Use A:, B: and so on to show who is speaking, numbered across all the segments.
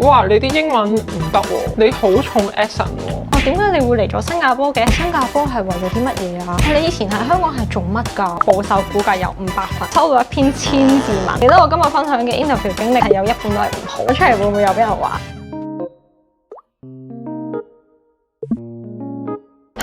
A: 哇！你啲英文唔得喎，你好重 accent 喎。
B: 點解你會嚟咗新加坡嘅？新加坡係為咗啲乜嘢啊？你以前喺香港係做乜㗎？保守估計有500分，收到一篇1000字文。記得我今日分享嘅 interview 經歷係有一半都係唔好，出嚟會唔會有俾人話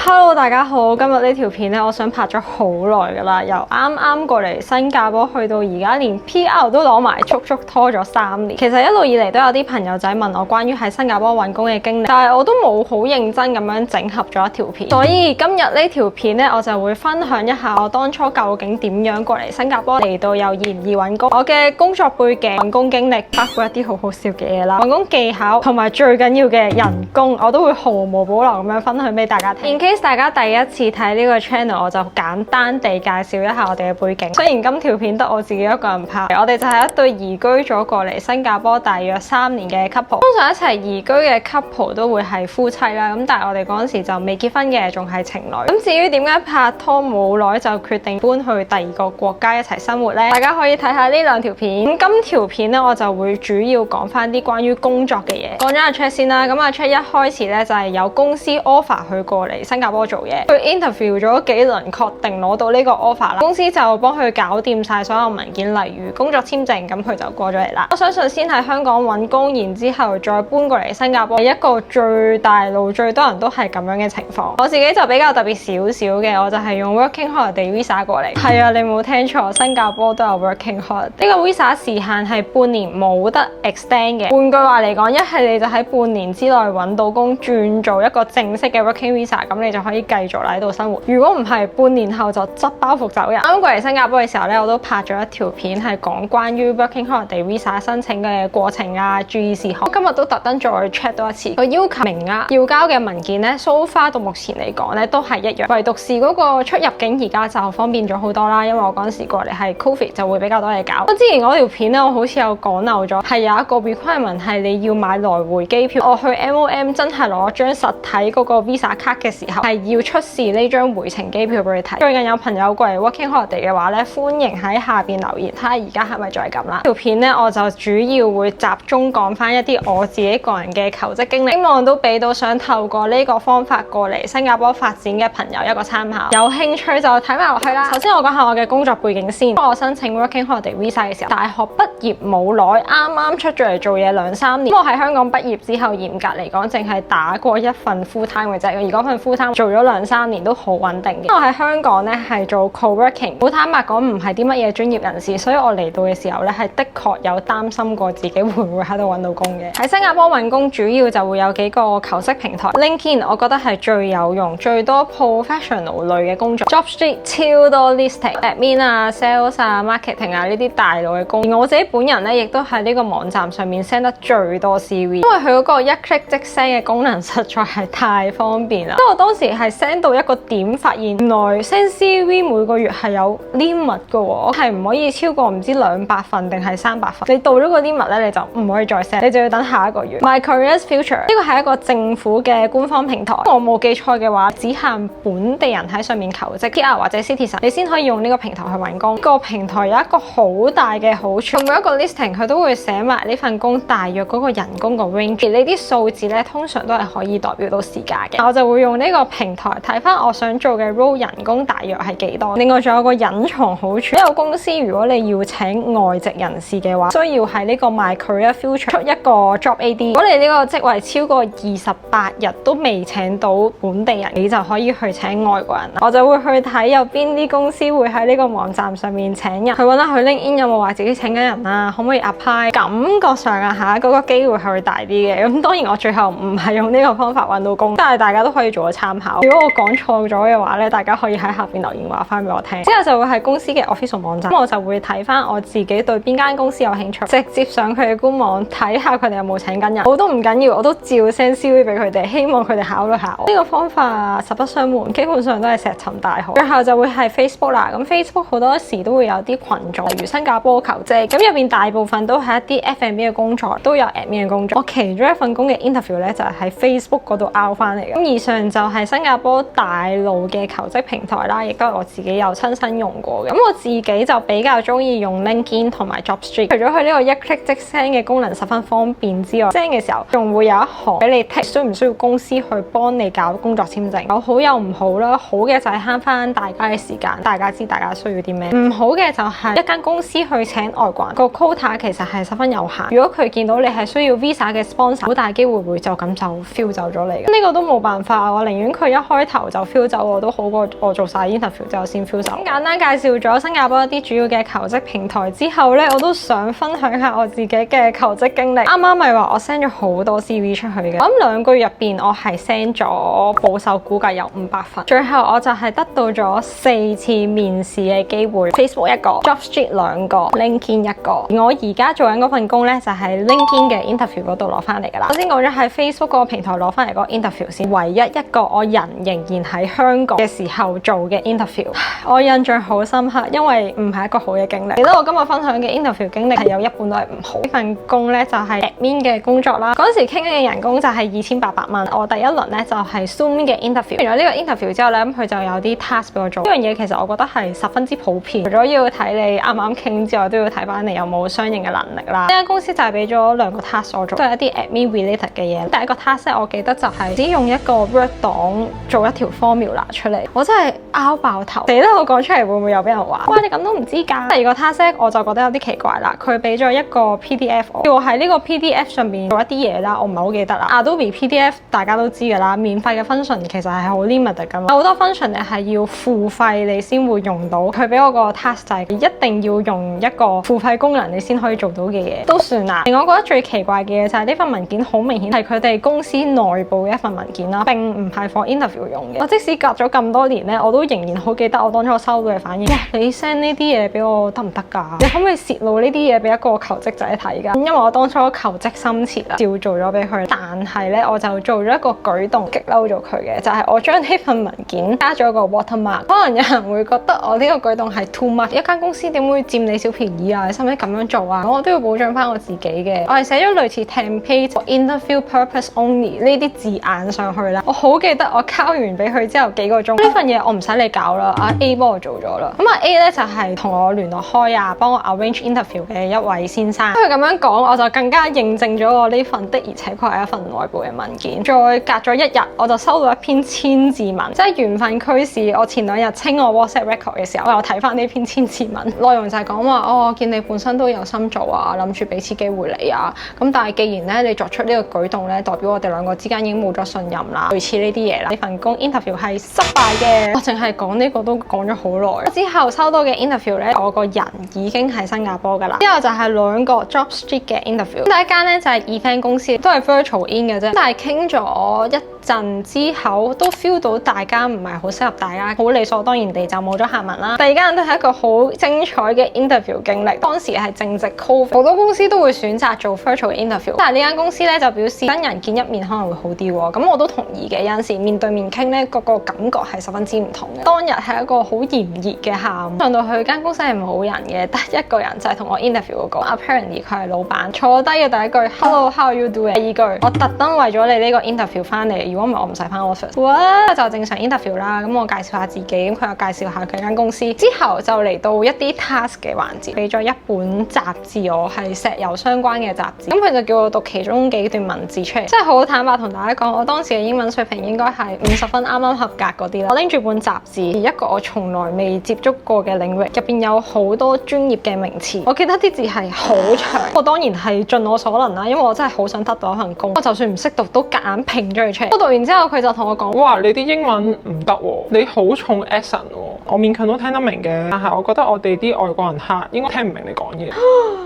B: ？Hello， 大家好，今日呢條片咧，我想拍咗好耐噶啦，由啱啱過嚟新加坡去到而家，連 PR 都攞埋，足足拖咗3年。其實一路以嚟都有啲朋友仔問我關於喺新加坡揾工嘅經歷，但係我都冇好認真咁樣整合咗一條片。所以今日呢條片咧，我就會分享一下我當初究竟點樣過嚟新加坡，嚟到又易唔易揾工，我嘅工作背景、揾工經歷，包括一啲好好笑嘅嘢啦，揾工技巧，同埋最緊要嘅人工，我都會毫無保留咁樣分享俾大家聽。大家第一次睇呢個 channel， 我就簡單地介紹一下我哋嘅背景。雖然今條片得我自己一個人拍，我哋就係一對移居咗過嚟新加坡大約3年嘅 couple。通常一齊移居嘅 couple 都會係夫妻啦，咁但係我哋嗰陣時就未結婚嘅，仲係情侶。咁至於點解拍拖冇耐就決定搬去第2個國家一齊生活呢？大家可以睇下呢2條片。咁今條片呢，我就會主要講翻啲關於工作嘅嘢。講咗阿 Chat 先啦，咁阿 Chat 一開始呢，就係有公司 offer 佢過嚟新加坡做嘢，佢 interview 咗幾輪，確定攞到呢個 offer 啦。公司就幫佢搞掂晒所有文件，例如工作簽證，咁佢就過咗嚟啦。我相信先喺香港揾工，然之後再搬過嚟新加坡，係一個最大路最多人都係咁樣嘅情況。我自己就比較特別少少嘅，我就係用 working holiday visa 過嚟。係啊，你冇聽錯，新加坡都有 working holiday。呢個 visa 時限係半年，冇得 extend 嘅。換句話嚟講，一係你就喺半年之內揾到工，轉做一個正式嘅 working visa，咁你就可以繼續喺度生活。如果唔係，半年後就執包袱走人。啱過嚟新加坡嘅時候咧，我都拍咗一條片係講關於 working holiday visa 申請嘅過程啊、注意事項。我今日都特登再 check 多一次，佢要求名額要交嘅文件咧，so far 到目前嚟講咧都係一樣，唯獨是嗰個出入境而家就方便咗好多啦。因為我嗰陣時過嚟係 COVID 就會比較多嘢搞。之前嗰條片咧，我好似有講漏咗，係有一個 requirement 係你要買來回機票。我去 MOM 真係攞張實體嗰個 visa 卡嘅時候，係要出示呢張回程機票俾你睇。最近有朋友過嚟 working holiday 嘅話咧，歡迎喺下邊留言，睇下而家係咪再咁啦。條片咧，我就主要會集中講翻一啲我自己個人嘅求職經歷，希望都俾到想透過呢個方法過嚟新加坡發展嘅朋友一個參考。有興趣就睇埋落去啦。首先我講下我嘅工作背景先。我申請 working holiday visa 嘅時候，大學畢業冇耐，啱啱出咗嚟做嘢2-3年。我喺香港畢業之後，嚴格嚟講，淨係打過一份 full time 嘅啫。而嗰份 full time 做咗2-3年都好穩定嘅。我喺香港咧係做 co-working， 好坦白講唔係啲乜嘢專業人士，所以我嚟到嘅時候咧係的確有擔心過自己會唔會喺度揾到工嘅。喺新加坡揾工主要就會有幾個求職平台 ，LinkedIn 我覺得係最有用、最多 professional 類嘅工作 ，JobStreet 超多 listing、admin 啊、sales 啊、marketing 啊呢啲大路嘅工。而我自己本人咧亦都喺呢個網站上面 send 得最多 CV， 因為佢嗰個一 click 即 send 嘅功能實在係太方便啦。因為我當時係 send 到一個點，發現原來 send CV 每個月係有 limit 嘅喎，係唔可以超過唔知200份定係300份。你到咗個 limit 咧，你就唔可以再 send， 你就要等下一個月。My Careers Future 呢個係一個政府嘅官方平台，我冇記錯嘅話，只限本地人喺上面求職 PR 或者 Citizen， 你先可以用呢個平台去揾工。呢個平台有一個好大嘅好處，每一個 listing 佢都會寫埋呢份工大約嗰個人工個 range， 而呢啲數字咧通常都係可以代表到市價嘅。我就會用呢個平台睇翻我想做嘅 role 人工大約係幾多。另外仲有個隱藏好處，呢個公司如果你要請外籍人士嘅話，需要喺呢個 My Career Future 出一個 job AD。如果你呢個職位超過28日都未請到本地人，你就可以去請外國人啦。我就會去睇有邊啲公司會喺呢個網站上面請人，去揾下佢 LinkedIn 有冇話自己請緊人啊，可唔可以 apply？ 感覺上啊嚇嗰個機會係會大啲嘅。咁當然我最後唔係用呢個方法揾到工，但係大家都可以做個參考。如果我講錯咗嘅話咧，大家可以喺下邊留言話翻俾我聽。之後就會係公司嘅 official 網站，咁我就會睇翻我自己對邊間公司有興趣，直接上佢嘅官網睇下佢哋有冇請緊人。我都唔緊要，我都照 send CV 俾佢哋，希望佢哋考慮下我。呢個方法實不相瞞，基本上都係石沉大海。最後就會係 Facebook 啦，咁 Facebook 好多時都會有啲群組，例如新加坡求職，咁入邊大部分都係一啲 F&B 嘅工作，都有 admin 嘅工作。我其中一份工嘅 interview 咧就係喺 Facebook 嗰度 out 翻嚟嘅。咁以上就係新加坡大路嘅求職平台啦，亦都係我自己有親身用過嘅。咁我自己就比較中意用 LinkedIn 同埋 JobStreet。除咗佢呢個一 click 即 send 嘅功能十分方便之外，send 嘅時候仲會有一行俾你剔需唔需要公司去幫你搞工作簽證。有好有唔好啦，好嘅就係慳翻大家嘅時間，大家知大家需要啲咩。唔好嘅就係一間公司去請外國人，個 quota 其實係十分有限。如果佢見到你係需要 visa 嘅 sponsor， 好大機會會就咁就 fill 走咗你嘅。呢個都冇辦法，我寧願佢一開頭就 fill 走我都好過我做晒 interview 之後先 fill 走。咁簡單介紹咗新加坡一啲主要嘅求職平台之後呢，我都想分享下我自己嘅求職經歷。啱啱咪話我 send 咗好多 CV 出去嘅，咁2個月入邊我係 send 咗保守估計有500份，最後我就係得到咗4次面試嘅機會 ，Facebook 一個 ，JobStreet 2個 ，LinkedIn 1個。而我而家做緊嗰份工呢，就係 LinkedIn 嘅 interview 嗰度攞翻嚟噶啦。首先講咗喺 Facebook 嗰個平台攞翻嚟嗰個 interview 先，唯一一個我人仍然喺香港嘅時候做嘅 interview， 我印象好深刻，因為唔係一個好嘅經歷。記得我今日分享嘅 interview 經歷係有一半都係唔好。呢份工呢，就係 admin 嘅工作啦，嗰時傾嘅人工就係2800蚊。我第一輪呢，就係 Zoom 嘅 interview， 完咗呢個 interview 之後呢，咁佢就有啲 task 俾我做。呢樣嘢其實我覺得係十分之普遍，除咗要睇你啱唔啱傾之外，都要睇翻你有冇相應嘅能力啦。呢間公司就係俾咗2個 task 我做，都係一啲 admin related 嘅嘢。第一個 task 我記得就係只用一個 Word 檔做一條 formula 出嚟，我真係拗爆頭，死啦！我講出嚟會唔會又俾人話？哇！你咁都唔知㗎？第二個 task 我就覺得有啲奇怪啦，佢俾咗一個 PDF 我，叫我喺呢個 PDF 上面做一啲嘢啦，我唔係好記得啦。Adobe PDF 大家都知㗎啦，免費嘅 function 其實係好 limited 㗎嘛，好多 function 你係要付費你先會用到。佢俾我個 task 就係一定要用一個付費功能你先可以做到嘅嘢，都算啦。令我覺得最奇怪嘅嘢就係呢份文件好明顯係佢哋公司內部嘅一份文件啦，並唔係 for interview 用嘅。我即使隔咗咁多年咧，我都仍然好記得我當初收到嘅反應。哇！你 send 呢啲嘢俾我得唔得㗎？你可唔可以泄露呢啲嘢俾一個求職者睇㗎？因為我當初求職心切啦，照做咗俾佢。但係咧，我就做咗一個舉動，激嬲咗佢嘅，就係我將呢份文件加咗個 watermark。可能有人會覺得我呢個舉動係 too much， 一間公司點會佔你小便宜啊？你使唔使咁樣做啊？我都要保障翻我自己嘅。我係寫咗類似 template for interview purpose only 呢啲字眼上去啦。我好記得我交完俾佢之後幾個鐘，呢份嘢我唔使你搞啦，阿 A 幫我做咗啦。咁阿 A 咧就係同我聯絡開啊，幫我 arrange interview 嘅一位先生。佢咁樣講，我就更加認證咗我呢份的而且確係一份內部嘅文件。再隔咗1日，我就收到一篇千字文，即係緣分驅使。我前2日清我 WhatsApp record 嘅時候，我又睇翻呢篇千字文，內容就係講話我見你本身都有心做啊，諗住俾次機會你啊。咁但係既然咧你作出呢個舉動咧，代表我哋2個之間已經冇咗信任啦，類似呢啲嘢啦。呢份工 interview 係失敗嘅。我淨係講呢個都講咗好耐。之後收到嘅 interview 咧，我個人已經喺新加坡噶啦。之後就係2個 JobStreet 嘅 interview。第一間咧就係 event 公司，都係 virtual in 嘅啫。但係傾咗一陣之後，都 feel 到大家唔係好適合大家，好理所當然地就冇咗下文啦。第二間都係一個好精彩嘅 interview 經歷。當時係正值 COVID，好多公司都會選擇做 virtual interview，但係呢間公司咧就表示真人見一面可能會好啲喎。咁我都同意嘅，有陣時面對面傾咧，個感覺係十分之唔同嘅。當日係一個好炎熱嘅下午，上到去間公司係冇人嘅，得一個人就係同我 interview 嗰個。Apparently 佢係老闆。坐低嘅第一句 Hello how are you doing？ 第二句我特登為咗你呢個 interview 翻嚟，如果唔係我唔使翻 office。哇！就正常 interview 啦，咁我介紹下自己，咁佢又介紹下佢間公司。之後就嚟到一啲 task 嘅環節，俾咗一本雜誌我，係石油相關嘅雜誌。咁佢就叫我讀其中幾段文字出嚟。真係好坦白同大家講，我當時嘅英文水平應該係50分啱啱合格嗰啲啦。我拎住本雜誌，一個我從來未接觸過嘅領域，入邊有好多專業嘅名詞。我記得啲字係好長，我當然係盡我所能啦，因為我真係好想得到一份工。我就算唔識讀，都夾硬拼咗佢出嚟。我讀完之後，佢就同我講：
A: 哇，你啲英文唔得喎，你好重 accent 喎。我勉強都聽得明嘅，但係我覺得我哋啲外國人客應該聽唔明你講嘢。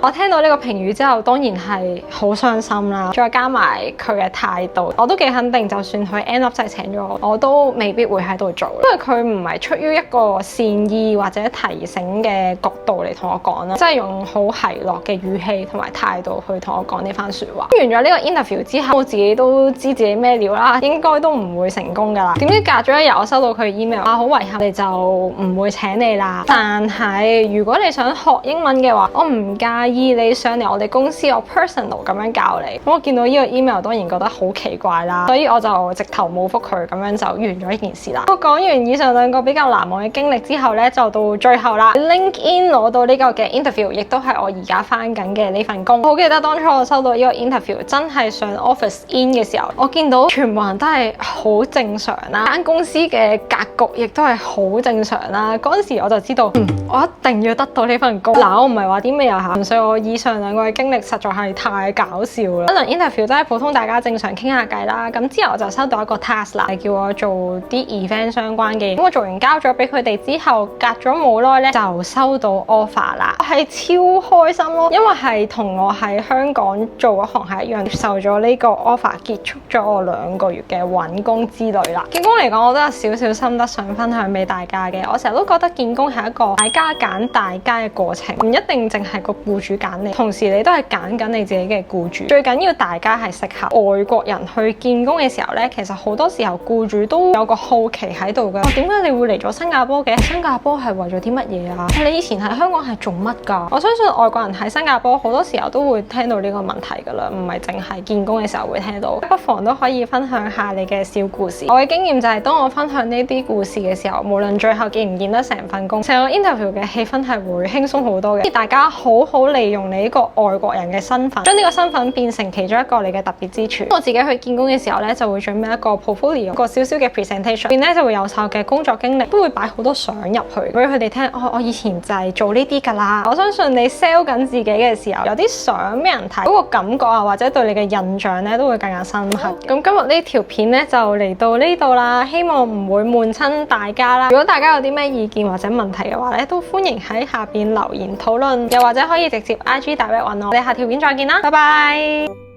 B: 我聽到呢個評語之後，當然係好傷心啦。再加埋佢嘅態度，我都幾肯定，就算佢 end up 真係請咗我，我都未必會喺度做，因為佢唔係出於一個善意或者提醒嘅角度嚟同我講啦，即係用好奚落嘅語氣同埋態度去同我講呢番説話。完咗呢個 interview 之後，我自己都知自己咩料啦，應應該都唔會成功噶啦。點知隔咗一日我收到佢 email 啊，好遺憾你就唔會請你啦。但係如果你想學英文嘅話，我唔介意你上嚟我哋公司，我 personal 咁樣教你。咁我見到呢個 email 當然覺得好奇怪啦，所以我就直頭冇覆佢，咁樣就完咗呢件事啦。我講完以上兩個比較難忘嘅經歷之後呢，就到最後啦。LinkedIn 攞到呢個嘅 interview， 亦都係我而家返緊嘅呢份工。我好記得當初我收到呢個 interview， 真係上 office in 嘅時候，我見到全部人都係好正常啦，間公司嘅格局亦都係好正常啦。嗰陣時我就知道，我一定要得到呢份工。嗱，我唔係話啲咩啊嚇，所以我以上兩個嘅經歷實在係太搞笑啦。一輪 interview 都係普通大家正常傾下偈啦。咁之後我就收到一個 task 啦，係叫我做啲 event 相關嘅嘢。咁我做完交咗俾佢哋之後，隔咗冇耐咧就收到 offer 啦，我係超開心咯，因為係同我喺香港做嗰行係一樣，接受咗呢個 offer， 結束咗我2個月嘅揾工之旅啦。見工嚟講，我都有少少心得想分享俾大家嘅。我成日都覺得見工係一個大家揀大家嘅過程，唔一定淨係個僱主揀你，同時你都係揀緊你自己嘅僱主。最緊要大家係適合。外國人去見工嘅時候呢，其實好多時候僱主都有個好奇喺度嘅。點解你會嚟咗新加坡嘅？新加坡係為咗啲乜嘢啊？你以前喺香港係做乜㗎？我相信外國人喺新加坡好多時候都會聽到呢個問題㗎啦，唔係淨係見工嘅時候會聽到。不妨都可以分享下你嘅小故事。我嘅經驗就係，當我分享呢啲故事嘅時候，無論最後見唔見得成份工，成個 interview 嘅氣氛係會輕鬆好多嘅。大家好好利用你呢個外國人嘅身份，將呢個身份變成其中一個你嘅特別之處。我自己去見工嘅時候咧，就會準備一個 portfolio， 個少少嘅 presentation， 入邊咧就會有晒嘅工作經歷，都會擺好多相入去俾佢哋聽。我以前就係做呢啲㗎啦。我相信你 sell 緊自己嘅時候，有啲相俾人睇，嗰個感覺啊，或者對你嘅印象咧，都會更加深刻。咁今日呢條片咧就嚟到呢度啦，希望唔會悶親大家啦。如果大家有啲咩意見或者問題嘅話咧，都歡迎喺下邊留言討論，又或者可以直接 IG direct 揾我。我哋下條片再見啦，拜拜。